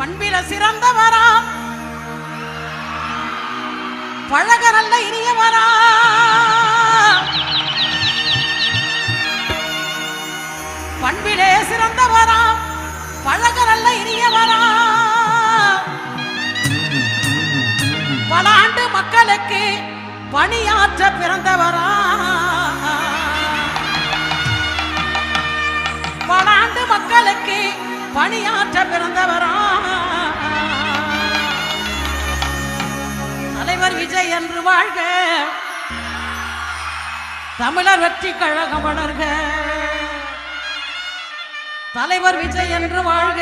பண்பில சிறந்தவராம், பழக நல்ல இனியவராம். பண்பிலே சிறந்தவராம், பழக நல்ல இனியவராம். பல ஆண்டு மக்களுக்கு பணியாற்ற பிறந்தவராம். பல ஆண்டு மக்களுக்கு பணியாற்ற பிறந்தவராம். தலைவர் விஜய் என்று வாழ்க, தமிழர் வெற்றி கழகம் வளர்க. தலைவர் விஜய் என்று வாழ்க,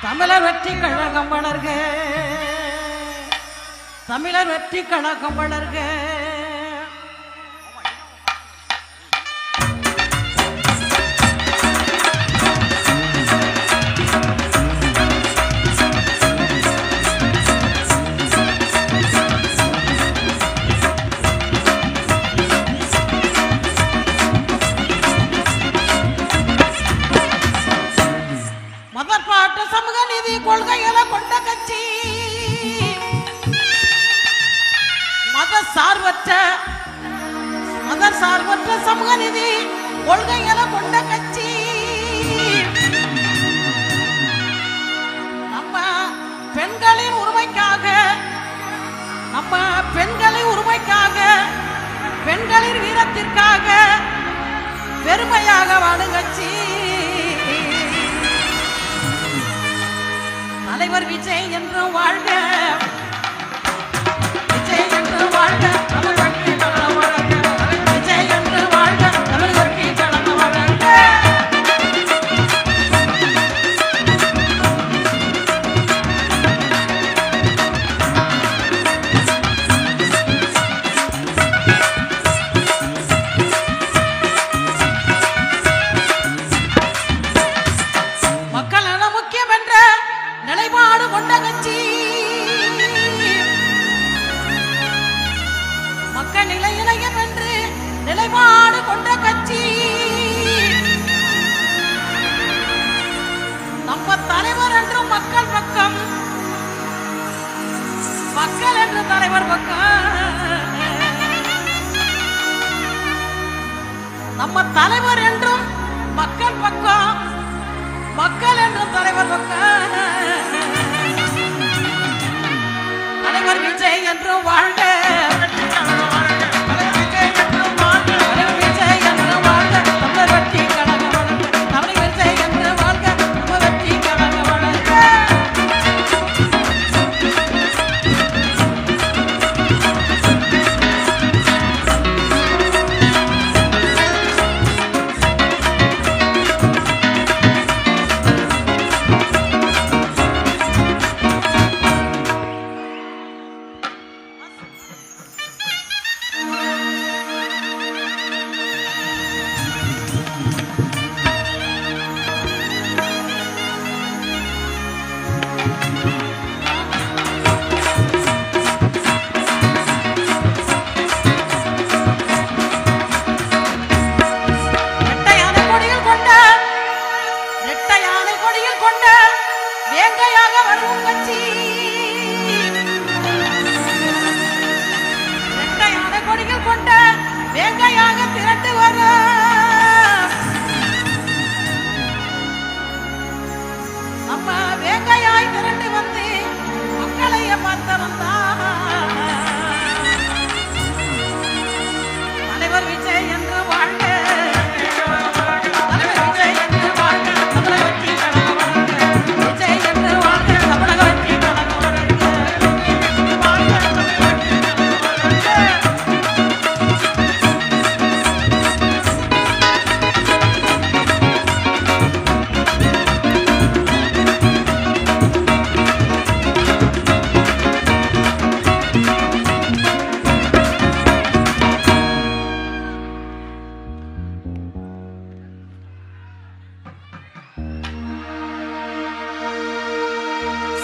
தமிழர் வெற்றி கழகம் வளர்க. தமிழர் வெற்றி கழகம் வளர்க. மதப்பாட்டு சமூக நீதி கொள்கைகளை கொண்ட கட்சி, மத சார்பற்ற சமூக நீதி கொள்கைகளை கொண்ட கட்சி. நம்ம பெண்களின் உரிமைக்காக, பெண்களின் வீரத்திற்காக பெருமையாக வாழும் கட்சி. தலைவர் விஜய் என்று வாழ்க, விஜய் என்று வாழ்க, தமிழ் வெற்றி கழகம் வளர்க. விஜய் என்று வாழ்க, தமிழ் வெற்றி கழகம் வளர்க. மக்கள் நலம் முக்கியம் என்ற நிலைப்பாடு கொண்ட கட்சி, மக்கள் நிலையிலையும் என்று நிலைப்பாடு கொண்ட கட்சி. நம்ம தலைவர் என்றும் மக்கள் பக்கம், மக்கள் என்று தலைவர் பக்கம். நம்ம தலைவர் என்றும் மக்கள் பக்கம், மக்கள் என்றும் தலைவர் பக்கம். தலைவர் விஜய் என்று வாழ்க, தலைவர் விஜய் என்று வாழ்க, தலைவர் விஜய் என்று வாழ்க, தமிழர் வெற்றி கழகம் வளர்க. தமிழர் விஜய் என்று வாழ்க, தமிழர் வெற்றி கழகம் வளர்க.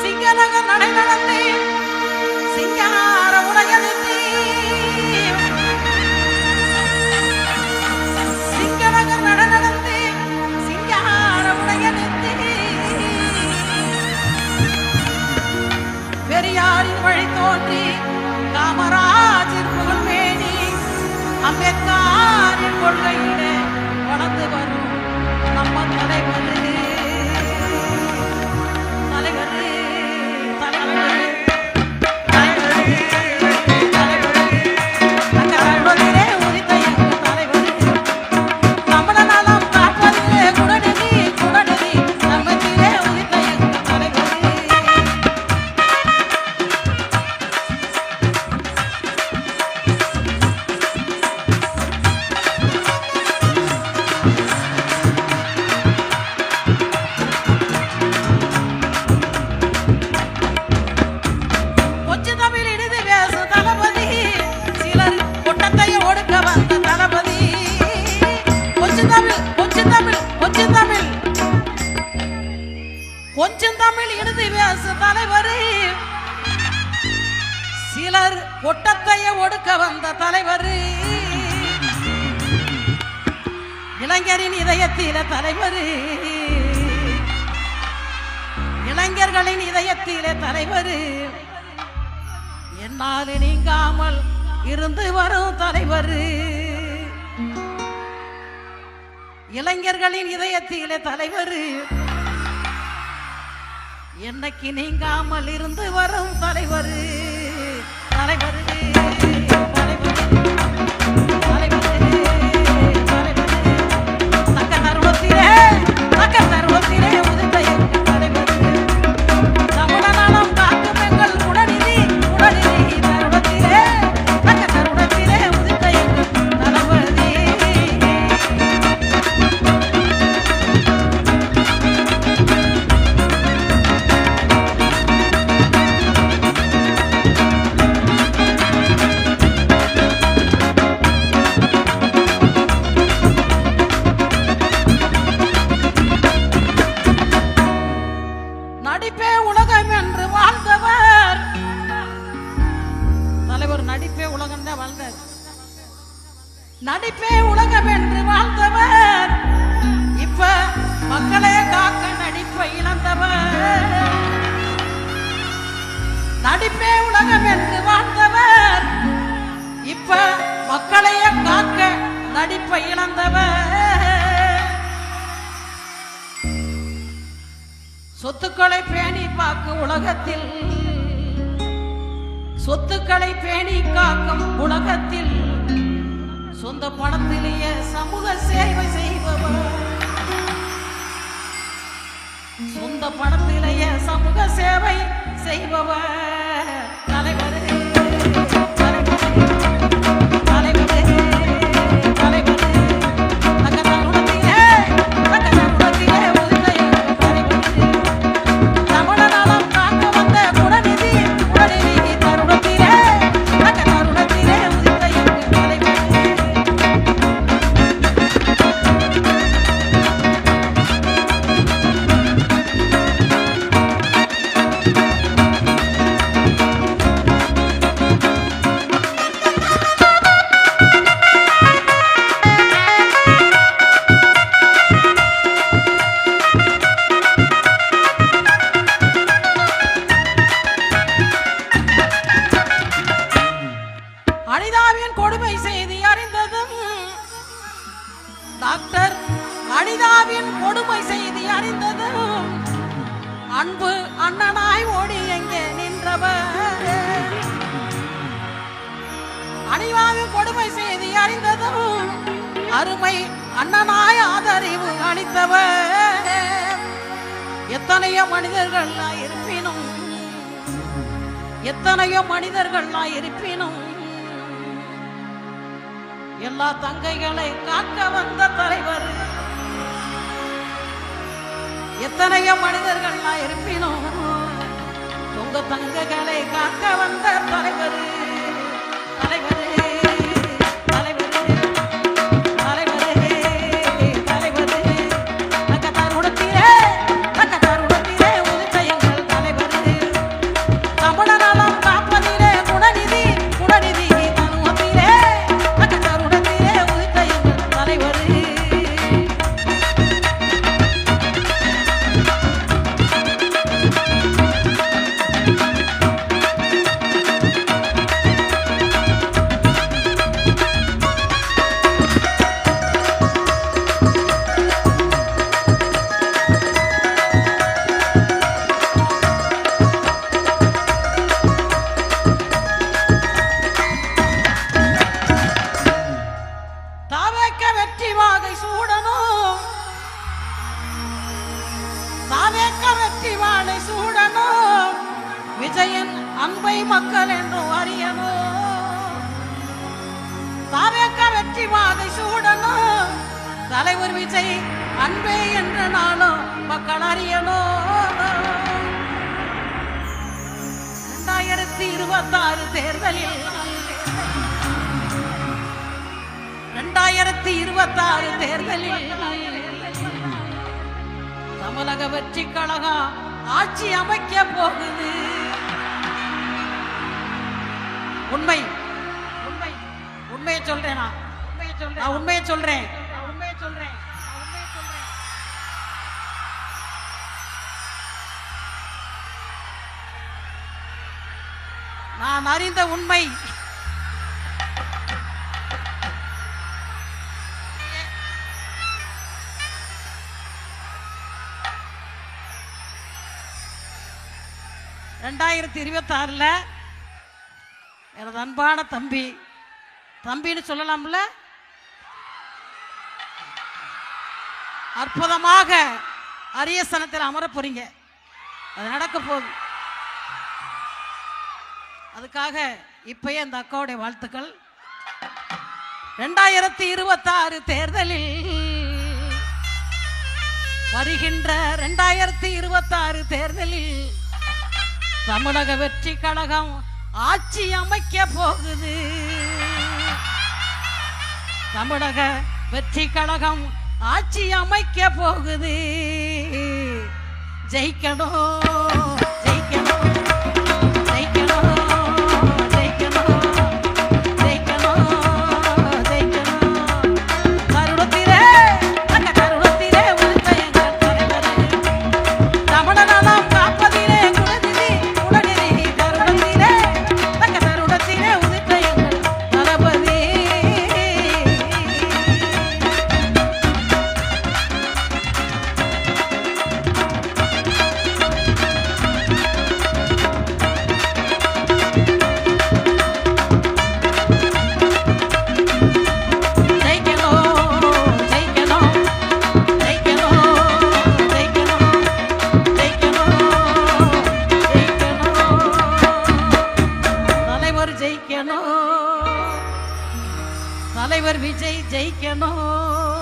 சிங்கநகர் நடை நடத்தி சிங்கார உடையெடுத்தி சிங்கநகர் நடை நடத்தி சிங்கார உடையெடுத்தி அம்பேத்கரின் கொள்கையிலே வளர்ந்து வரும் நம்ம தலைவர் கொஞ்சம் தமிழ் இறுதி பேசு தலைவர் சிலர் ஒட்டத்தைய ஒடுக்க வந்த தலைவர் இளைஞரின் இதயத்தில தலைவர் இளைஞர்களின் இதயத்திலே தலைவர் என்னால் நீங்காமல் இருந்து வரும் தலைவர் இளைஞர்களின் இதயத்திலே தலைவர் என்னைக்கு நீங்காமல் இருந்து வரும் தலைவர் தலைவர் நடிப்பே உலகம் என்று வாழ்ந்தவர் தலைவர் நடிப்பே உலகம் தான் வாழ்ந்தார் நடிப்பே உலகம் என்று வாழ்ந்தவர் இப்ப மக்களே காக்க நடிப்பை இழந்தவர் நடிப்பே உலகம் என்று வாழ்ந்தவர் இப்ப மக்களையே காக்க நடிப்பை இழந்தவர் சொத்துக்களை பேணி பார்க்கும் உலகத்தில் சொத்துக்களை பேணி காக்கும் உலகத்தில் சொந்த பணத்திலேயே சமூக சேவை செய்பவர் சொந்த பணத்திலேயே சமூக சேவை செய்பவர் தலைவர் அனிதாவின் கொடுமை செய்தி அறிந்ததும் டாக்டர் அனிதாவின் கொடுமை செய்தி அறிந்ததும் அன்பு அண்ணனாய் ஓடி எங்கே நின்றவர் அனிதாவின் கொடுமை செய்தி அறிந்ததும் அருமை அண்ணனாய் ஆதரவு அளித்தவர் எத்தனையோ மனிதர்கள் இருப்பினும் எத்தனையோ மனிதர்கள் இருப்பினும் எல்லா தங்கைகளை காக்க வந்த தலைவர் எத்தனையோ மனிதர்கள் இருப்பினும் உங்க தங்கைகளை காக்க வந்த தலைவர் தலைவர் அன்பை மக்கள் என்றும் அறியணும். தாவேக்க வெற்றி வாதை சூடணும். தலைவர் விஜய் அன்பே என்ற நாளும் மக்கள் அறியணும். 2026 தேர்தலில் 2026 தேர்தலில் தமிழக வெற்றி கழகம் ஆட்சி அமைக்க போகுது. உண்மை உண்மை உண்மையை சொல்றேன். நான் உண்மையை சொல்றேன். நான் அறிந்த உண்மை. ரெண்டாயிரத்தி 26 எனது அன்பான தம்பின்னு சொல்லலாம்ல, அற்புதமாக அரிய ஸ்தானத்தில் அமர போறீங்க. அது நடக்க போகுது. அதுக்காக இப்பயே அந்த அக்காவுடைய வாழ்த்துக்கள். 2026 தேர்தலில் வருகின்ற 2026 தேர்தலில் தமிழக வெற்றி கழகம் ஆட்சி அமைக்க போகுது. தமிழக வெற்றி கழகம் ஆட்சி அமைக்க போகுது. ஜெயிக்கணும் ஜெயிக்கணும் ஜெயிக்கணும் ஜெயிக்கணும் ஜெயிக்கணும் ஜெயிக்கணும். தருணத்திலே அந்த தருணத்திலே உதித்த எங்கள் தலைவர் தமிழநலம் காப்பதிலே குணநிதி குணநிதி. தருணத்திலே அந்த தருணத்திலே உதித்த எங்கள் தளபதி. தலைவர் விஜய் ஜெயிக்கணும்.